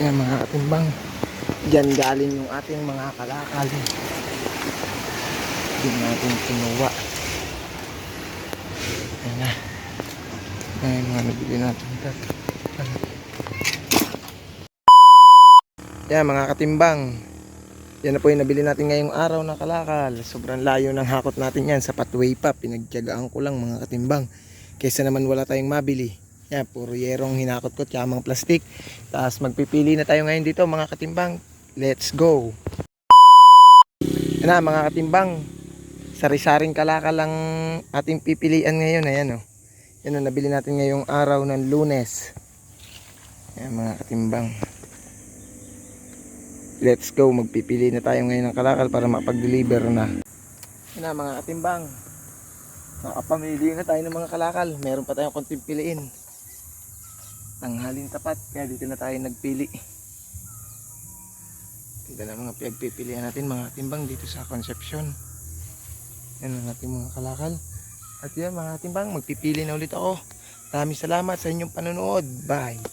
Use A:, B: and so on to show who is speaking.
A: Yan mga katimbang, dyan galing yung ating mga kalakal. Diyan natin kinuha. Ayan na. Ayan mga nabili natin. Yan mga katimbang, yan na po yung nabili natin ngayong araw na kalakal. Sobrang layo ng hakot natin yan sa pathway pa. Pinagtiyagaan ko lang mga katimbang, kaysa naman wala tayong mabili. Yan, puro yerong hinakot ko, tsaka mga plastic. Tapos magpipili na tayo ngayon dito mga katimbang. Let's go! Yan na mga katimbang, sari-saring kalakal ang ating pipilian ngayon. Ayan o. Yan ang nabili natin ngayong araw ng Lunes. Yan mga katimbang. Let's go, magpipili na tayo ngayon ng kalakal para makapag-deliver na. Yan na mga katimbang, nakapamili na tayo ng mga kalakal. Meron pa tayong konting piliin. Tanghaling tapat, kaya dito na tayo nagpili. Tignan na mga pinagpipilian natin mga katimbang dito sa Concepcion. Yan ang ating mga kalakal. At yan mga katimbang, magpipili na ulit ako. Maraming salamat sa inyong panonood. Bye!